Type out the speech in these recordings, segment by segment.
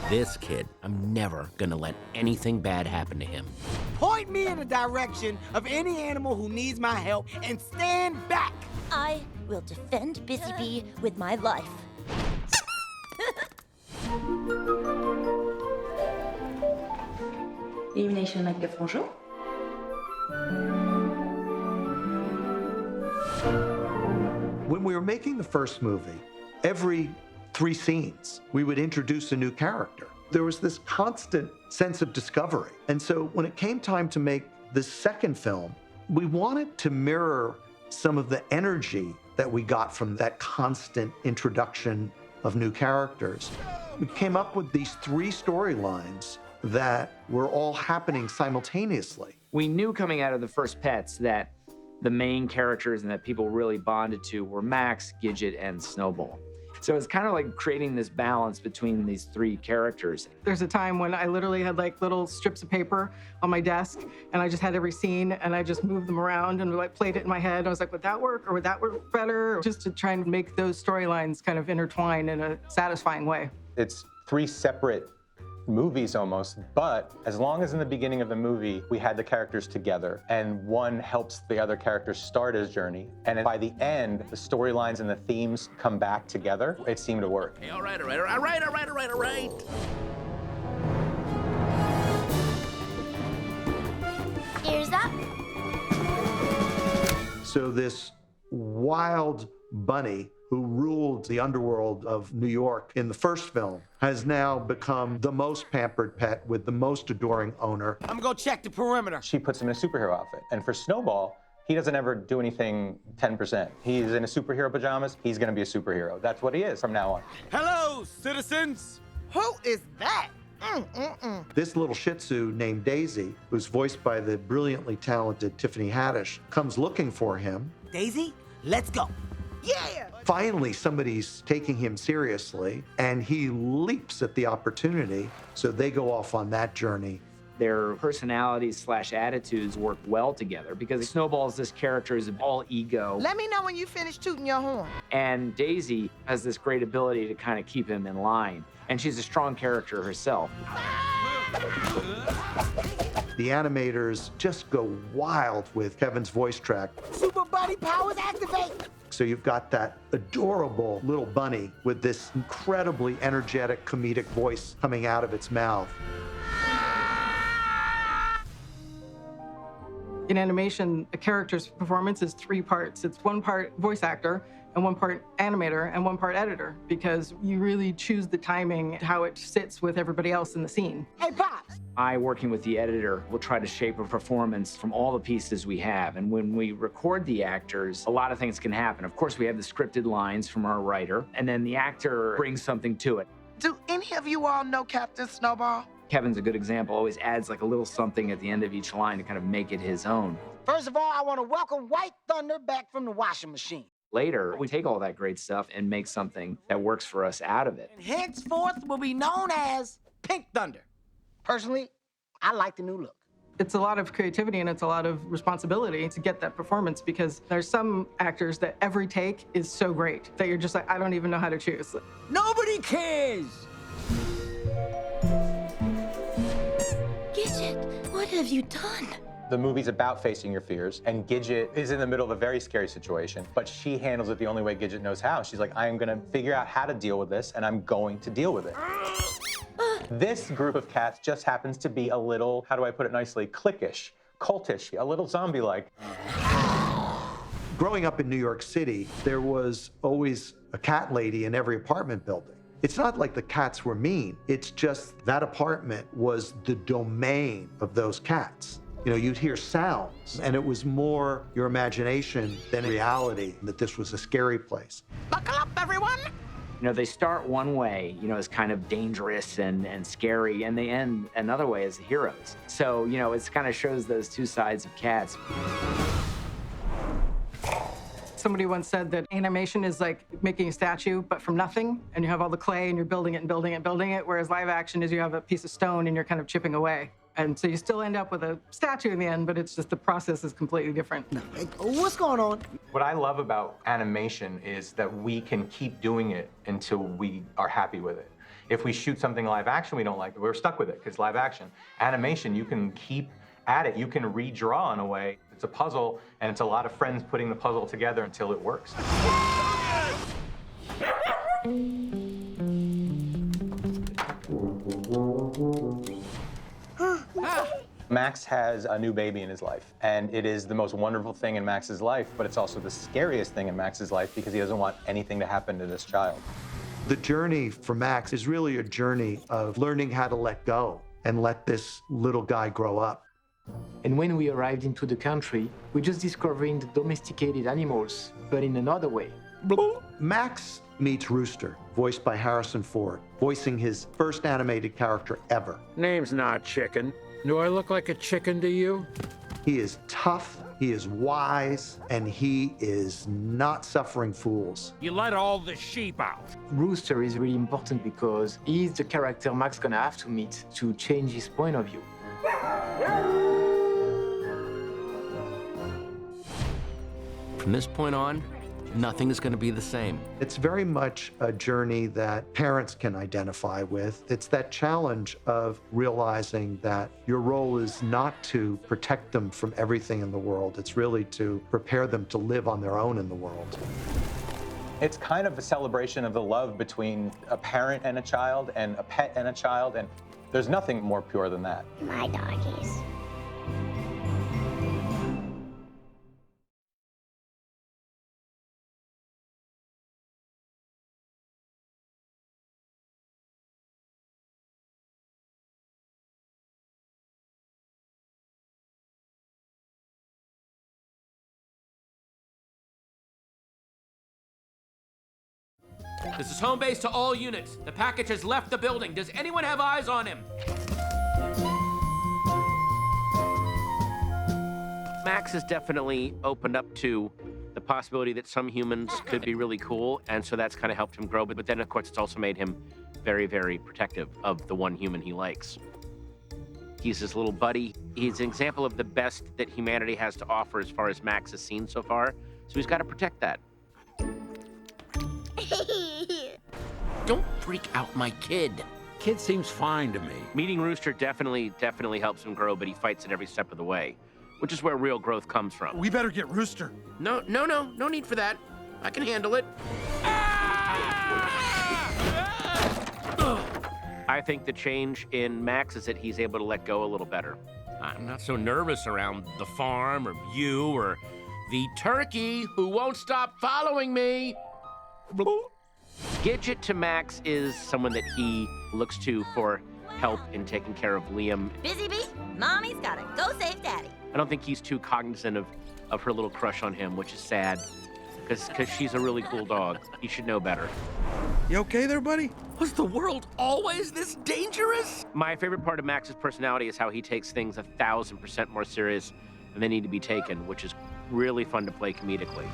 This kid, I'm never gonna let anything bad happen to him. Point me in the direction of any animal who needs my help and stand back. I will defend Busy Bee with my life. Elimination like the bonjour. When we were making the first movie, every 3 scenes, we would introduce a new character. There was this constant sense of discovery. And so when it came time to make the second film, we wanted to mirror some of the energy that we got from that constant introduction of new characters. We came up with these 3 storylines that were all happening simultaneously. We knew coming out of the first Pets that the main characters and that people really bonded to were Max, Gidget, and Snowball. So it's kind of like creating this balance between these 3 characters. There's a time when I literally had like little strips of paper on my desk, and I just had every scene, and I just moved them around and like played it in my head. I was like, would that work, or would that work better? Just to try and make those storylines kind of intertwine in a satisfying way. It's 3 separate movies almost, but as long as in the beginning of the movie we had the characters together and one helps the other character start his journey, and by the end the storylines and the themes come back together, it seemed to work. Hey, all right. Ears up. So this wild bunny who ruled the underworld of New York in the first film has now become the most pampered pet with the most adoring owner. I'm gonna go check the perimeter. She puts him in a superhero outfit. And for Snowball, he doesn't ever do anything 10%. He's in a superhero pajamas, he's gonna be a superhero. That's what he is from now on. Hello, citizens. Who is that? This little Shih Tzu named Daisy, who's voiced by the brilliantly talented Tiffany Haddish, comes looking for him. Daisy, let's go. Yeah! Finally, somebody's taking him seriously, and he leaps at the opportunity, so they go off on that journey. Their personalities/attitudes work well together because Snowball's this character is all ego. Let me know when you finish tooting your horn. And Daisy has this great ability to kind of keep him in line. And she's a strong character herself. The animators just go wild with Kevin's voice track. Super body powers activate. So you've got that adorable little bunny with this incredibly energetic comedic voice coming out of its mouth. In animation, a character's performance is 3 parts. It's 1 part voice actor, and 1 part animator, and 1 part editor, because you really choose the timing, how it sits with everybody else in the scene. Hey, Pops. I, working with the editor, will try to shape a performance from all the pieces we have. And when we record the actors, a lot of things can happen. Of course, we have the scripted lines from our writer, and then the actor brings something to it. Do any of you all know Captain Snowball? Kevin's a good example, always adds like a little something at the end of each line to kind of make it his own. First of all, I want to welcome White Thunder back from the washing machine. Later, we take all that great stuff and make something that works for us out of it. And henceforth will be known as Pink Thunder. Personally, I like the new look. It's a lot of creativity and it's a lot of responsibility to get that performance, because there's some actors that every take is so great that you're just like, I don't even know how to choose. Nobody cares. Gidget, what have you done? The movie's about facing your fears, and Gidget is in the middle of a very scary situation, but she handles it the only way Gidget knows how. She's like, I am gonna figure out how to deal with this, and I'm going to deal with it. This group of cats just happens to be a little, how do I put it nicely, cliquish, cultish, a little zombie-like. Growing up in New York City, there was always a cat lady in every apartment building. It's not like the cats were mean, it's just that apartment was the domain of those cats. You know, you'd hear sounds, and it was more your imagination than reality that this was a scary place. Buckle up, everyone. You know, they start one way, you know, as kind of dangerous and scary, and they end another way as heroes. So, you know, it kind of shows those 2 sides of cats. Somebody once said that animation is like making a statue, but from nothing, and you have all the clay and you're building it and building it and building it, whereas live action is you have a piece of stone and you're kind of chipping away. And so you still end up with a statue in the end, but it's just the process is completely different. Hey, what's going on? What I love about animation is that we can keep doing it until we are happy with it. If we shoot something live action we don't like, we're stuck with it because live action. Animation, you can keep at it. You can redraw in a way. It's a puzzle, and it's a lot of friends putting the puzzle together until it works. Max has a new baby in his life, and it is the most wonderful thing in Max's life, but it's also the scariest thing in Max's life because he doesn't want anything to happen to this child. The journey for Max is really a journey of learning how to let go and let this little guy grow up. And when we arrived into the country, we just discovering the domesticated animals, but in another way. Max meets Rooster, voiced by Harrison Ford, voicing his first animated character ever. Name's not Chicken. Do I look like a chicken to you? He is tough, he is wise, and he is not suffering fools. You let all the sheep out. Rooster is really important because he's the character Max gonna have to meet to change his point of view. From this point on, nothing is going to be the same. It's very much a journey that parents can identify with. It's that challenge of realizing that your role is not to protect them from everything in the world. It's really to prepare them to live on their own in the world. It's kind of a celebration of the love between a parent and a child and a pet and a child, and there's nothing more pure than that. My doggies. This is home base to all units. The package has left the building. Does anyone have eyes on him? Max has definitely opened up to the possibility that some humans could be really cool, and so that's kind of helped him grow. But then, of course, it's also made him very, very protective of the one human he likes. He's his little buddy. He's an example of the best that humanity has to offer as far as Max has seen so far, so he's got to protect that. Don't freak out my kid. Kid seems fine to me. Meeting Rooster definitely helps him grow, but he fights it every step of the way, which is where real growth comes from. We better get Rooster. No need for that. I can handle it. I think the change in Max is that he's able to let go a little better. I'm not so nervous around the farm or you or the turkey who won't stop following me. Gidget to Max is someone that he looks to for help in taking care of Liam. Busy bee, mommy's gotta go save daddy. I don't think he's too cognizant of her little crush on him, which is sad, because she's a really cool dog. He should know better. You okay there, buddy? Was the world always this dangerous? My favorite part of Max's personality is how he takes things 1,000% more serious than they need to be taken, which is really fun to play comedically.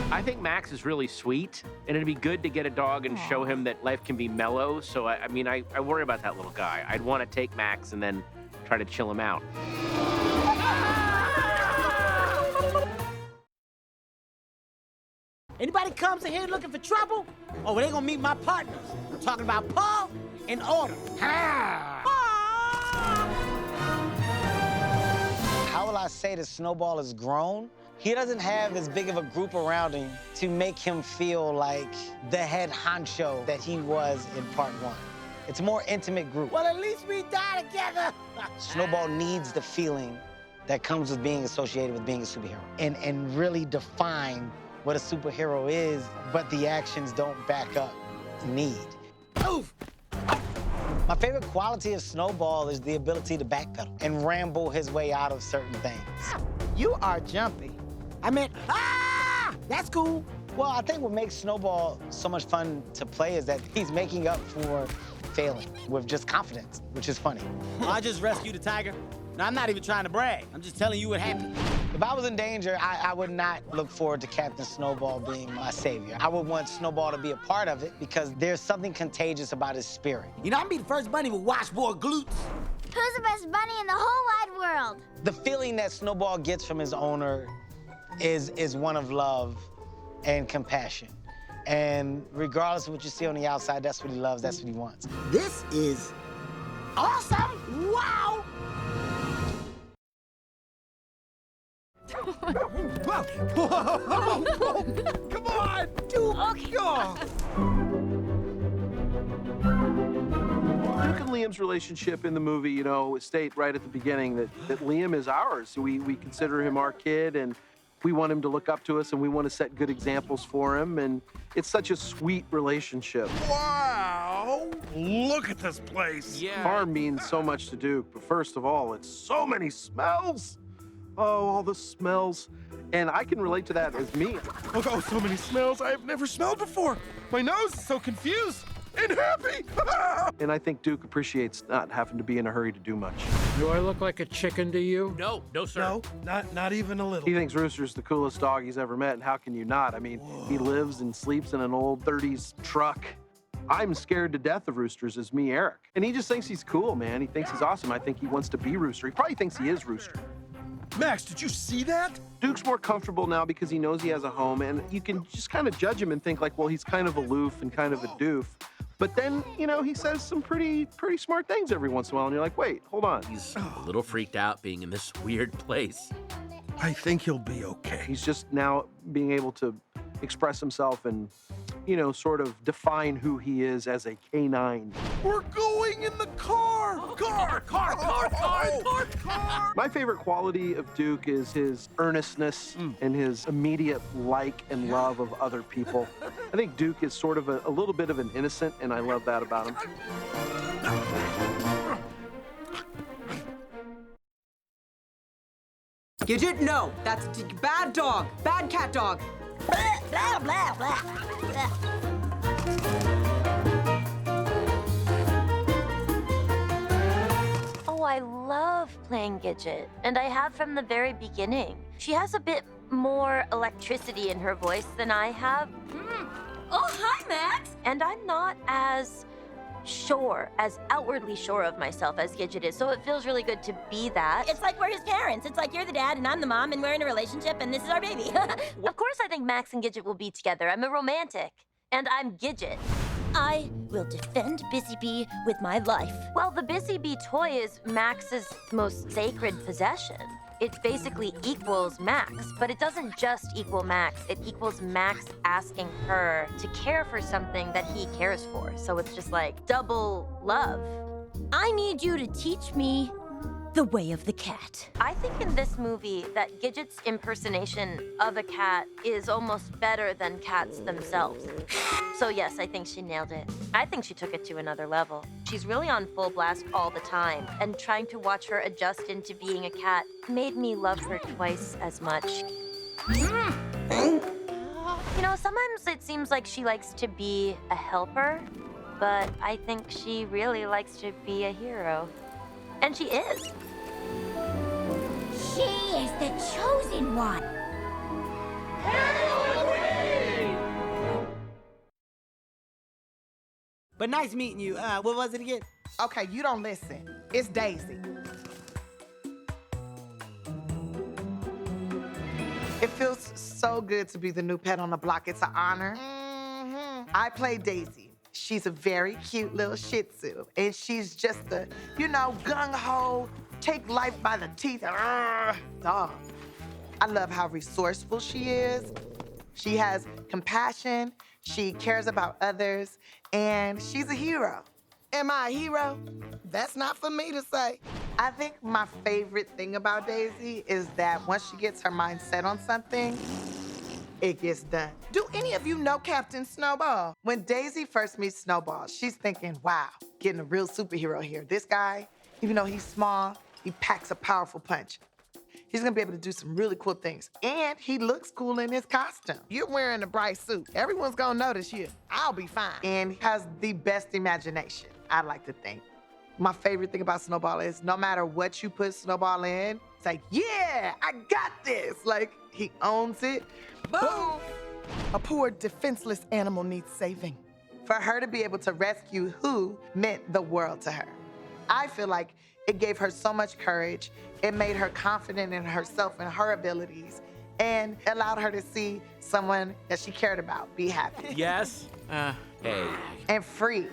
I think Max is really sweet, and it'd be good to get a dog and show him that life can be mellow. So, I worry about that little guy. I'd want to take Max and then try to chill him out. Anybody comes in here looking for trouble? Oh, well, they gonna meet my partners. I'm talking about Paul and Order. How will I say that Snowball has grown? He doesn't have as big of a group around him to make him feel like the head honcho that he was in part one. It's a more intimate group. Well, at least we die together. Snowball needs the feeling that comes with being associated with being a superhero and really define what a superhero is, but the actions don't back up the need. Oof! My favorite quality of Snowball is the ability to backpedal and ramble his way out of certain things. You are jumpy. I meant, that's cool. Well, I think what makes Snowball so much fun to play is that he's making up for failing with just confidence, which is funny. I just rescued a tiger. No, I'm not even trying to brag. I'm just telling you what happened. If I was in danger, I would not look forward to Captain Snowball being my savior. I would want Snowball to be a part of it because there's something contagious about his spirit. You know, I'm be the first bunny with washboard glutes. Who's the best bunny in the whole wide world? The feeling that Snowball gets from his owner is one of love and compassion. And regardless of what you see on the outside, that's what he loves, that's what he wants. This is awesome! Wow! Whoa. Come on! Okay. Duke and Liam's relationship in the movie, you know, state right at the beginning that Liam is ours. We consider him our kid, and we want him to look up to us, and we want to set good examples for him, and it's such a sweet relationship. Wow! Look at this place. Yeah. Farm means so much to Duke, but first of all, it's so many smells. Oh, all the smells. And I can relate to that as me. Oh, so many smells I've never smelled before. My nose is so confused and happy. And I think Duke appreciates not having to be in a hurry to do much. Do I look like a chicken to you? No, no, sir. No, not even a little. He thinks Rooster's the coolest dog he's ever met, and how can you not? I mean, he lives and sleeps in an old 30s truck. I'm scared to death of roosters as me, Eric. And he just thinks he's cool, man. He thinks he's awesome. I think he wants to be Rooster. He probably thinks he is Rooster. Max, did you see that? Duke's more comfortable now because he knows he has a home, and you can just kind of judge him and think like, well, he's kind of aloof and kind of a doof. But then, you know, he says some pretty smart things every once in a while, and you're like, wait, hold on. He's a little freaked out being in this weird place. I think he'll be okay. He's just now being able to express himself and, you know, sort of define who he is as a canine. We're going in the car! Car! My favorite quality of Duke is his earnestness and his immediate like and love of other people. I think Duke is sort of a little bit of an innocent, and I love that about him. Gidget, no. That's a bad dog. Bad cat dog. Blah, blah, blah, blah. Oh, I love playing Gidget, and I have from the very beginning. She has a bit more electricity in her voice than I have. Oh, hi, Max! And I'm not as outwardly sure of myself as Gidget is, so it feels really good to be that. It's like we're his parents. It's like you're the dad and I'm the mom and we're in a relationship and this is our baby. Of course I think Max and Gidget will be together. I'm a romantic. And I'm Gidget. I will defend Busy Bee with my life. Well, the Busy Bee toy is Max's most sacred possession. It basically equals Max, but it doesn't just equal Max. It equals Max asking her to care for something that he cares for. So it's just like double love. I need you to teach me the way of the cat. I think in this movie that Gidget's impersonation of a cat is almost better than cats themselves. So yes, I think she nailed it. I think she took it to another level. She's really on full blast all the time, and trying to watch her adjust into being a cat made me love her twice as much. You know, sometimes it seems like she likes to be a helper, but I think she really likes to be a hero. And she is. She is the chosen one. But nice meeting you. What was it again? Okay, you don't listen. It's Daisy. It feels so good to be the new pet on the block. It's an honor. I play Daisy. She's a very cute little Shih Tzu, and she's just a, you know, gung-ho, take life by the teeth dog. I love how resourceful she is. She has compassion, she cares about others, and she's a hero. Am I a hero? That's not for me to say. I think my favorite thing about Daisy is that once she gets her mind set on something, it gets done. Do any of you know Captain Snowball? When Daisy first meets Snowball, she's thinking, wow, getting a real superhero here. This guy, even though he's small, he packs a powerful punch. He's gonna be able to do some really cool things. And he looks cool in his costume. You're wearing a bright suit. Everyone's gonna notice you. I'll be fine. And he has the best imagination, I like to think. My favorite thing about Snowball is no matter what you put Snowball in, it's like, yeah, I got this. Like, he owns it. Boom! A poor, defenseless animal needs saving. For her to be able to rescue who meant the world to her. I feel like it gave her so much courage. It made her confident in herself and her abilities, and allowed her to see someone that she cared about be happy. Yes? Hey. And free.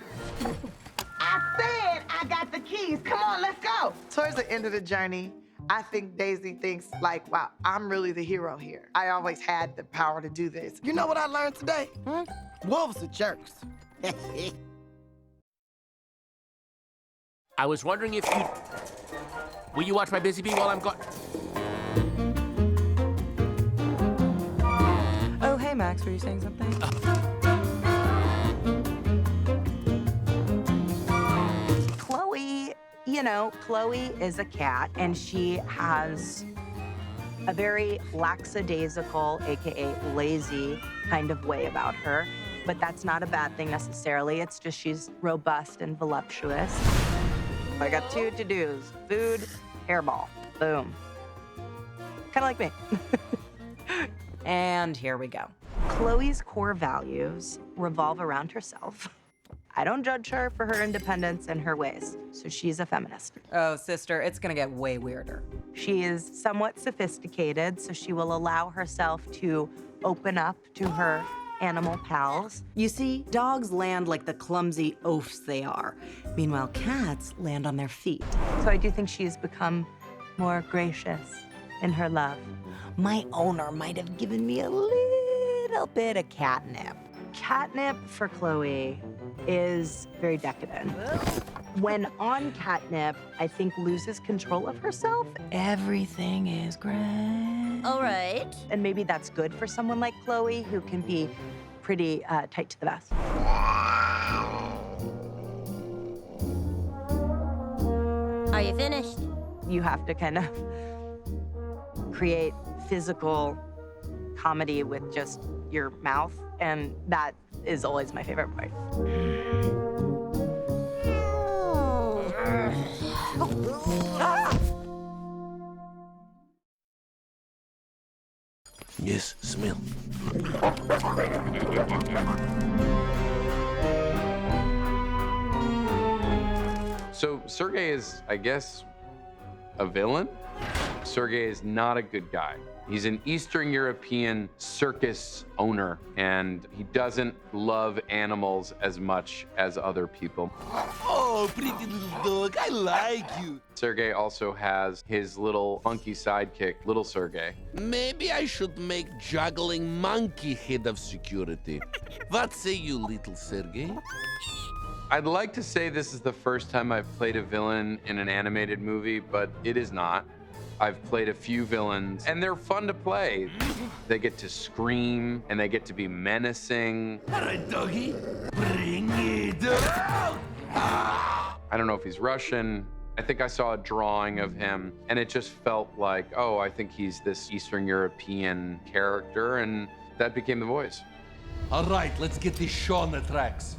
I said I got the keys. Come on, let's go. Towards the end of the journey, I think Daisy thinks like, wow, I'm really the hero here. I always had the power to do this. You know what I learned today? Wolves are jerks. I was wondering if you... Will you watch my Busy Bee while I'm gone? Oh, hey, Max, were you saying something? Chloe is a cat, and she has a very lackadaisical, AKA lazy, kind of way about her. But that's not a bad thing necessarily. It's just she's robust and voluptuous. I got 2 to-dos. Food, hairball. Boom. Kind of like me. And here we go. Chloe's core values revolve around herself. I don't judge her for her independence and her ways, so she's a feminist. Oh, sister, it's gonna get way weirder. She is somewhat sophisticated, so she will allow herself to open up to her animal pals. You see, dogs land like the clumsy oafs they are. Meanwhile, cats land on their feet. So I do think she's become more gracious in her love. My owner might have given me a little bit of catnip. Catnip for Chloe is very decadent. When on catnip, I think loses control of herself. Everything is great. All right. And maybe that's good for someone like Chloe, who can be pretty tight to the vest. Are you finished? You have to kind of create physical comedy with just your mouth, and that is always my favorite part. Yes, smell. So Sergei is, I guess, a villain? Sergei is not a good guy. He's an Eastern European circus owner, and he doesn't love animals as much as other people. Oh, pretty little dog, I like you. Sergei also has his little monkey sidekick, Little Sergei. Maybe I should make juggling monkey head of security. What say you, little Sergei? I'd like to say this is the first time I've played a villain in an animated movie, but it is not. I've played a few villains, and they're fun to play. They get to scream, and they get to be menacing. All right, doggy, bring it out. I don't know if he's Russian. I think I saw a drawing of him, and it just felt like, oh, I think he's this Eastern European character, and that became the voice. All right, let's get this show on the tracks.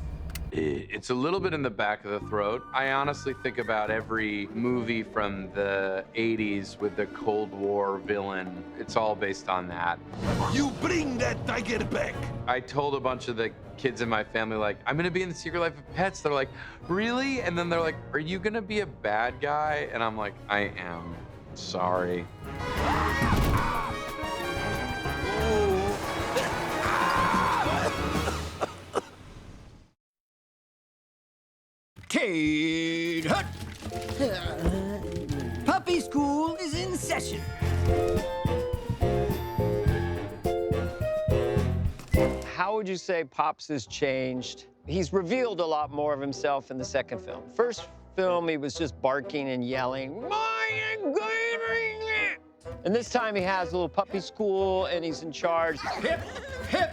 It's a little bit in the back of the throat. I honestly think about every movie from the 80s with the Cold War villain. It's all based on that. You bring that tiger back. I told a bunch of the kids in my family, like, I'm gonna be in The Secret Life of Pets. They're like, really? And then they're like, are you gonna be a bad guy? And I'm like, I am. Sorry. Kate Hut! Puppy school is in session. How would you say Pops has changed? He's revealed a lot more of himself in the second film. First film, he was just barking and yelling, and this time he has a little puppy school and he's in charge. Hip, hip,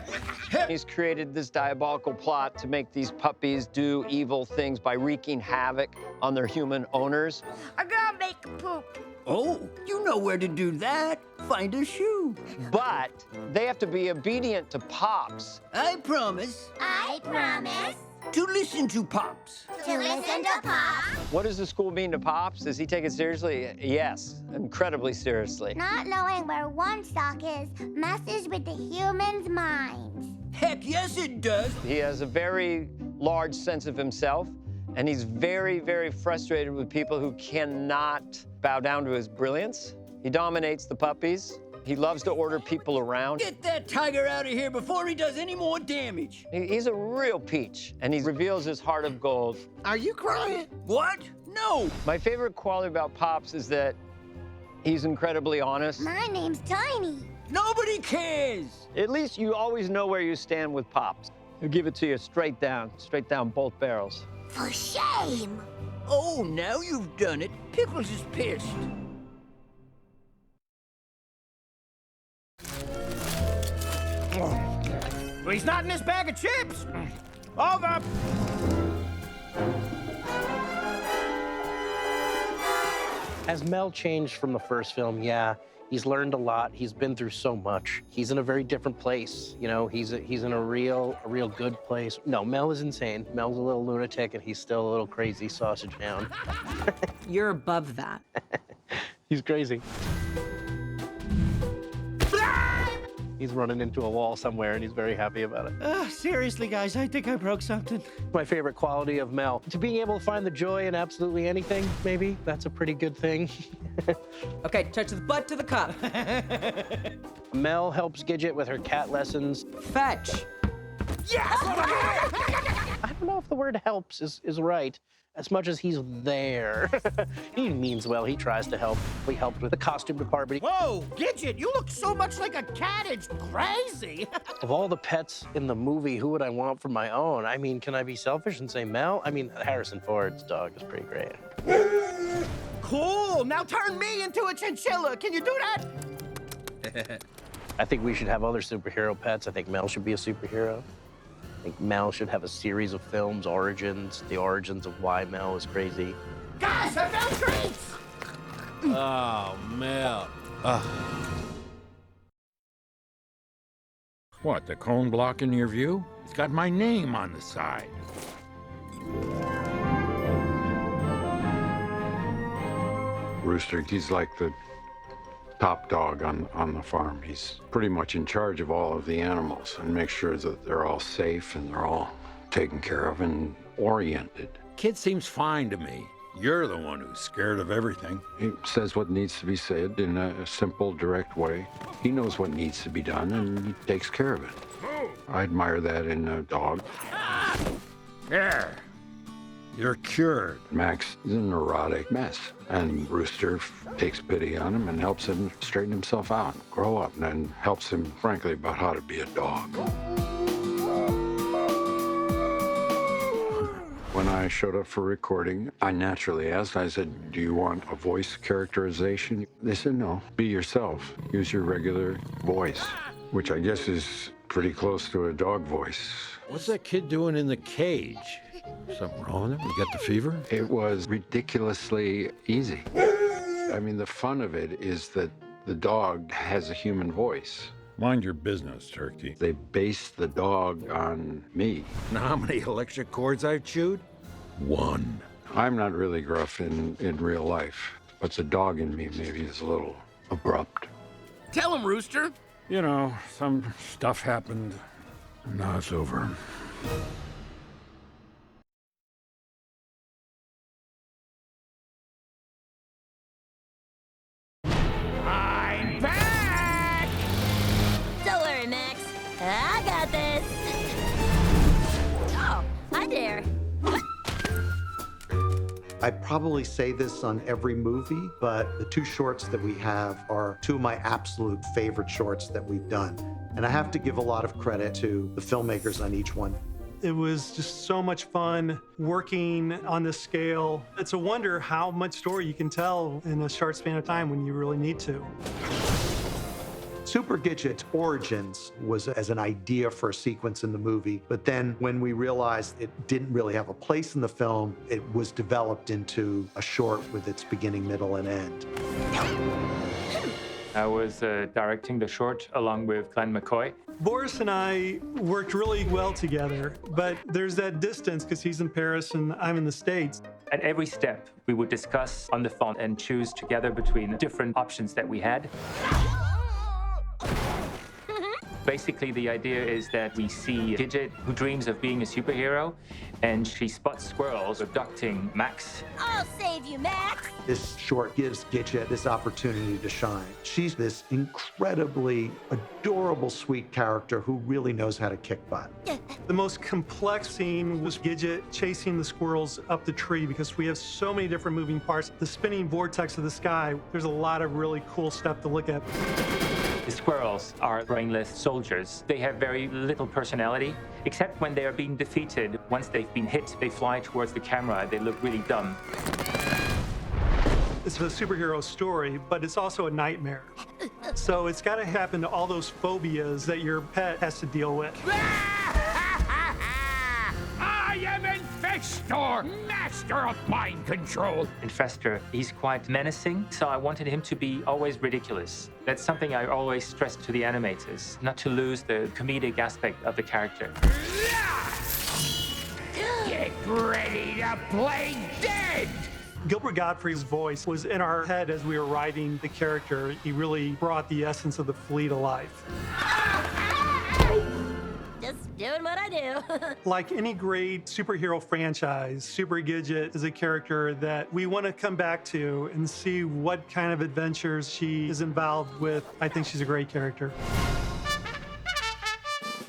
hip. He's created this diabolical plot to make these puppies do evil things by wreaking havoc on their human owners. I gotta make a poop. Oh, you know where to do that. Find a shoe. But they have to be obedient to Pops. I promise. I promise. To listen to Pops. To listen to Pops. What does the school mean to Pops? Does he take it seriously? Yes, incredibly seriously. Not knowing where one sock is messes with the human's minds. Heck yes, it does. He has a very large sense of himself, and he's very, very frustrated with people who cannot bow down to his brilliance. He dominates the puppies. He loves to order people around. Get that tiger out of here before he does any more damage. He's a real peach, and he reveals his heart of gold. Are you crying? What? No. My favorite quality about Pops is that he's incredibly honest. My name's Tiny. Nobody cares. At least you always know where you stand with Pops. He'll give it to you straight down both barrels. For shame. Oh, now you've done it. Pickles is pissed. Well, he's not in this bag of chips. Over. Has Mel changed from the first film? Yeah. He's learned a lot. He's been through so much. He's in a very different place. You know, he's in a real good place. No, Mel is insane. Mel's a little lunatic, and he's still a little crazy sausage hound. You're above that. He's crazy. He's running into a wall somewhere, and he's very happy about it. Seriously, guys, I think I broke something. My favorite quality of Mel, to being able to find the joy in absolutely anything, maybe. That's a pretty good thing. Okay, touch the butt to the cup. Mel helps Gidget with her cat lessons. Fetch. Yes! I don't know if the word helps is right, as much as he's there. He means well. He tries to help. We helped with the costume department. Whoa, Gidget, you look so much like a cat, it's crazy. Of all the pets in the movie, who would I want for my own? I mean, can I be selfish and say Mel? I mean, Harrison Ford's dog is pretty great. Cool, now turn me into a chinchilla. Can you do that? I think we should have other superhero pets. I think Mel should be a superhero. I think Mel should have a series of films, the origins of why Mel is crazy. Guys, I found treats! Oh, Mel. What, the cone blocking your view? It's got my name on the side. Rooster, he's like the top dog on the farm. He's pretty much in charge of all of the animals and makes sure that they're all safe and they're all taken care of and oriented. Kid seems fine to me. You're the one who's scared of everything. He says what needs to be said in a simple, direct way. He knows what needs to be done and he takes care of it. I admire that in a dog. There. You're cured. Max is a neurotic mess, and Rooster takes pity on him and helps him straighten himself out, grow up, and then helps him, frankly, about how to be a dog. When I showed up for recording, I naturally asked, I said, do you want a voice characterization? They said, no, be yourself. Use your regular voice, which I guess is pretty close to a dog voice. What's that kid doing in the cage? Something wrong with him? You got the fever? It was ridiculously easy. I mean, the fun of it is that the dog has a human voice. Mind your business, Turkey. They base the dog on me. Know how many electric cords I've chewed? 1. I'm not really gruff in real life, but the dog in me maybe is a little abrupt. Tell him, Rooster. You know, some stuff happened, and now it's over. I'm back! Don't worry, Max. I got this. Oh, hi there. I probably say this on every movie, but the 2 shorts that we have are 2 of my absolute favorite shorts that we've done. And I have to give a lot of credit to the filmmakers on each one. It was just so much fun working on this scale. It's a wonder how much story you can tell in a short span of time when you really need to. Super Gidget's origins was as an idea for a sequence in the movie, but then when we realized it didn't really have a place in the film, it was developed into a short with its beginning, middle, and end. I was directing the short along with Glenn McCoy. Boris and I worked really well together, but there's that distance because he's in Paris and I'm in the States. At every step, we would discuss on the phone and choose together between different options that we had. Basically, the idea is that we see Gidget, who dreams of being a superhero, and she spots squirrels abducting Max. I'll save you, Max. This short gives Gidget this opportunity to shine. She's this incredibly adorable, sweet character who really knows how to kick butt. The most complex scene was Gidget chasing the squirrels up the tree because we have so many different moving parts. The spinning vortex of the sky, there's a lot of really cool stuff to look at. The squirrels are brainless soldiers. They have very little personality, except when they are being defeated. Once they've been hit, they fly towards the camera. They look really dumb. It's a superhero story, but it's also a nightmare. So it's got to happen to all those phobias that your pet has to deal with. I am Infestor, master of mind control. Infestor, he's quite menacing, so I wanted him to be always ridiculous. That's something I always stress to the animators, not to lose the comedic aspect of the character. Get ready to play dead! Gilbert Gottfried's voice was in our head as we were writing the character. He really brought the essence of the flea to life. Just doing what I do. Like any great superhero franchise, Super Gidget is a character that we want to come back to and see what kind of adventures she is involved with. I think she's a great character.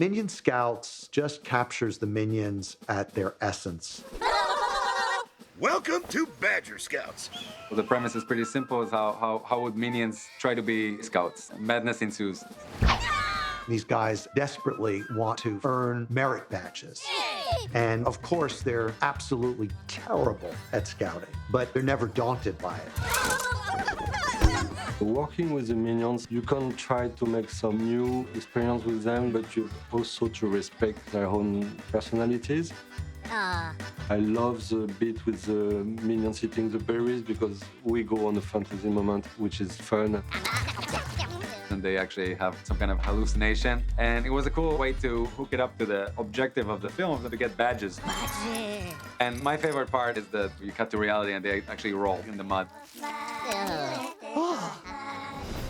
Minion Scouts just captures the Minions at their essence. Welcome to Badger Scouts. Well, the premise is pretty simple. Is how would minions try to be scouts? Madness ensues. These guys desperately want to earn merit badges. And of course, they're absolutely terrible at scouting, but they're never daunted by it. Working with the minions, you can try to make some new experience with them, but you also to respect their own personalities. I love the bit with the minions eating the berries because we go on a fantasy moment, which is fun. And they actually have some kind of hallucination. And it was a cool way to hook it up to the objective of the film, to get badges. And my favorite part is that you cut to reality and they actually roll in the mud.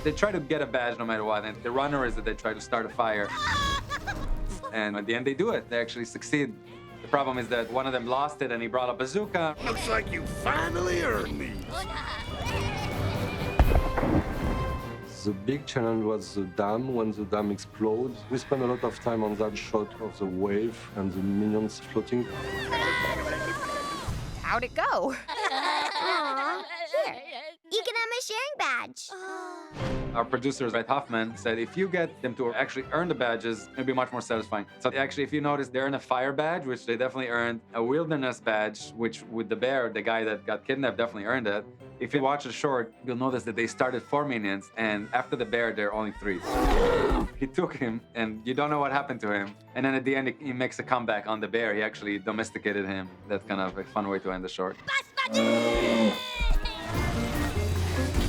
They try to get a badge no matter what, and the runner is that they try to start a fire. And at the end they do it, they actually succeed. The problem is that one of them lost it and he brought a bazooka. Looks like you finally earned me. The big challenge was the dam. When the dam explodes, we spent a lot of time on that shot of the wave and the minions floating. How'd it go? Here, you can have my sharing badge. Our producer, Red Hoffman, said if you get them to actually earn the badges, it'll be much more satisfying. So actually, if you notice, they earn a fire badge, which they definitely earned, a wilderness badge, which with the bear, the guy that got kidnapped definitely earned it. If you watch the short, you'll notice that they started 4 minions, and after the bear, there are only 3. He took him, and you don't know what happened to him. And then at the end, he makes a comeback on the bear. He actually domesticated him. That's kind of a fun way to end the short.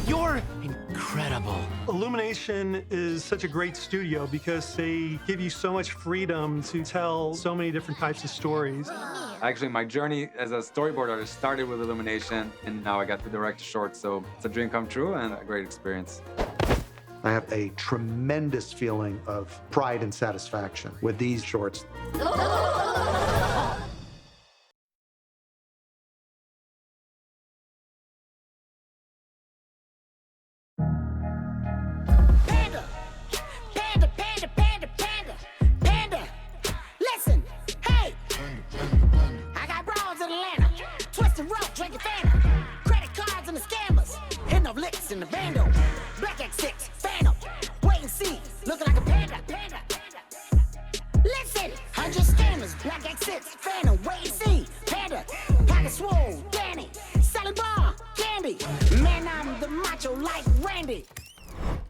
You're incredible. Illumination is such a great studio because they give you so much freedom to tell so many different types of stories. Actually, my journey as a storyboard artist started with Illumination, and now I got to direct a short, so it's a dream come true and a great experience. I have a tremendous feeling of pride and satisfaction with these shorts. In the bando, Black X6, Phantom, wait and see, looking like a panda. Listen, 100 scammers, Black X6, Phantom, wait and see, panda, pocket swole, Danny, selling bar, candy. Man, I'm the macho like Randy.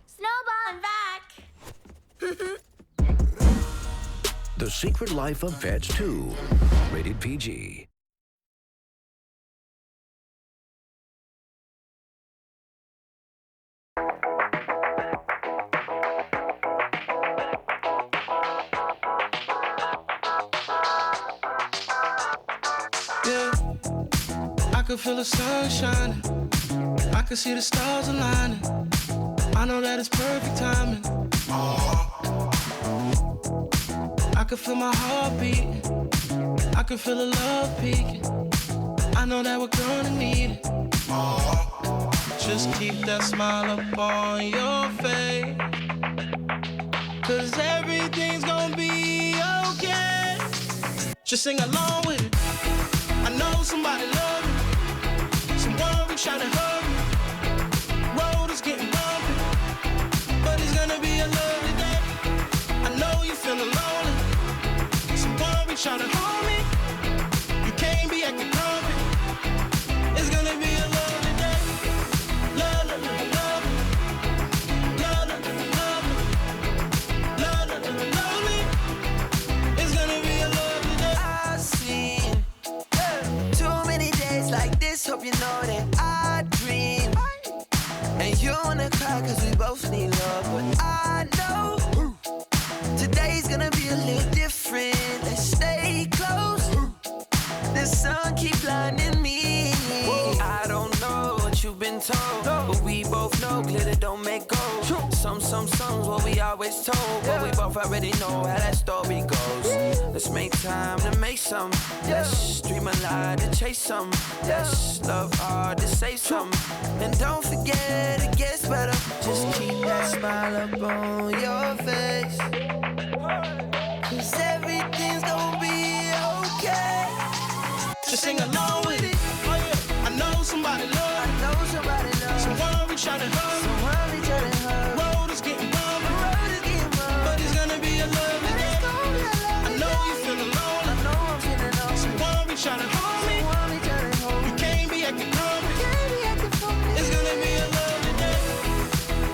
Snowball, I'm back. The Secret Life of Pets 2, rated PG. could feel the sun shining. I could see the stars aligning. I know that it's perfect timing. I could feel my heart beating. I could feel the love peaking. I know that we're gonna need it. Just keep that smile up on your face, 'cause everything's gonna be okay. Just sing along with it. I know somebody loves me. Someone reach out and hug me. Road is getting bumpy, but it's gonna be a lovely day. I know you're feeling lonely. Someone reach out and hold me. You can't be acting grumpy. It's gonna be a lovely day. Love, love, love, love, love, love, love, love me. It's gonna be a lovely day. I've seen too many days like this. Hope you know that I dream. And you wanna cry 'cause we both need love, but I know today's gonna be a little different. Let's stay close. The sun keep blinding me. I don't know what you've been told, but we both know glitter don't make gold. Some songs what we always told, but we both already know how that story goes. Let's make time to make some. Let's dream a lie to chase some. Let's love hard to say some. And don't forget it gets better. Just keep that smile up on your face, 'cause everything's gonna be okay. Just sing along with it. Oh yeah. I know somebody loves. Someone reach out and hug. Road is getting bumpy, but it's gonna be a lovely day. I know you're feeling lonely. Someone reach out and hold me. You can't be acting grumpy. It's gonna be a lovely day.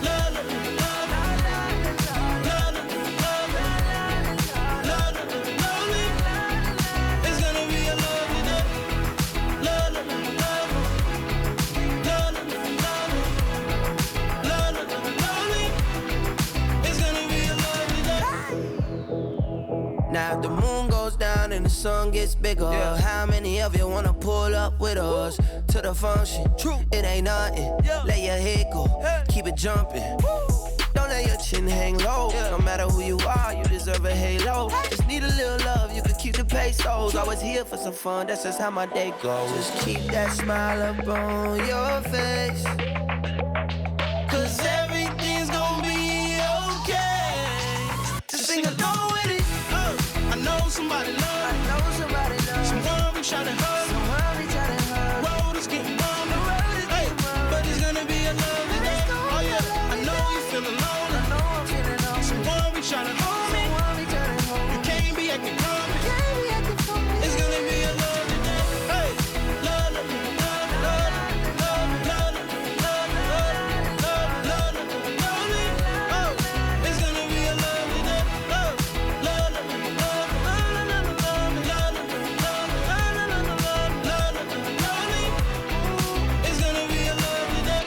Love, love, love, love, love, love, love me. It's gonna be a lovely day. Love, love, love, love, love, love me. It's gonna be a lovely day. Now if the moon goes down and the sun gets bigger, how many of you wanna pull up with us to the function? It ain't nothing. Let your head go, keep it jumping. Don't let your chin hang low. No matter who you are, you deserve a halo. Just need a little love, you can keep the pesos. Always here for some fun, that's just how my day goes. Just keep that smile up on your face, 'Cause everything's gonna be okay. Just sing along with it. I know somebody loves. Someone reach out and hug. Road is getting bumpy, hey, but it's gonna be a lovely day. Oh yeah, I know you're feeling lonely. Someone reach out and hold me. You can't be acting grumpy. It's gonna be a lovely day. Hey, love, love, love, love, love, love, love, love, love, love me. Oh, it's gonna be a lovely day. Love, love, love, love, love, love, love, love, love, love me. It's gonna be a lovely day.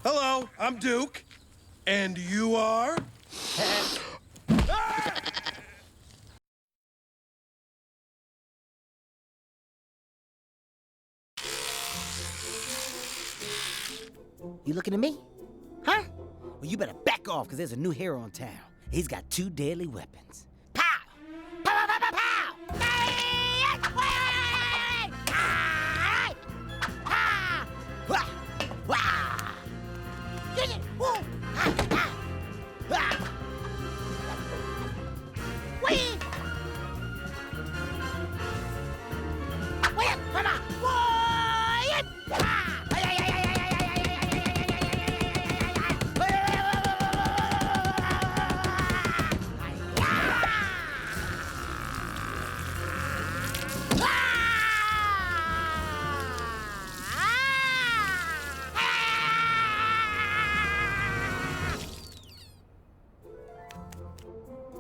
Hello, I'm Duke. And you are? You looking at me? Huh? Well, you better back off, because there's a new hero in town. He's got 2 deadly weapons. Pow! Pow, pow, pow, pow, pow! Whee! Whee! Mama! Whee!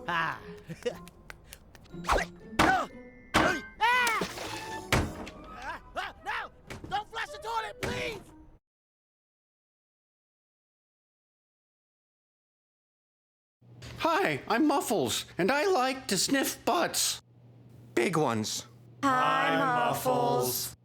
Ah! Ah. No! Don't flush the toilet, please! Hi, I'm Muffles, and I like to sniff butts. Big ones. Hi, Muffles.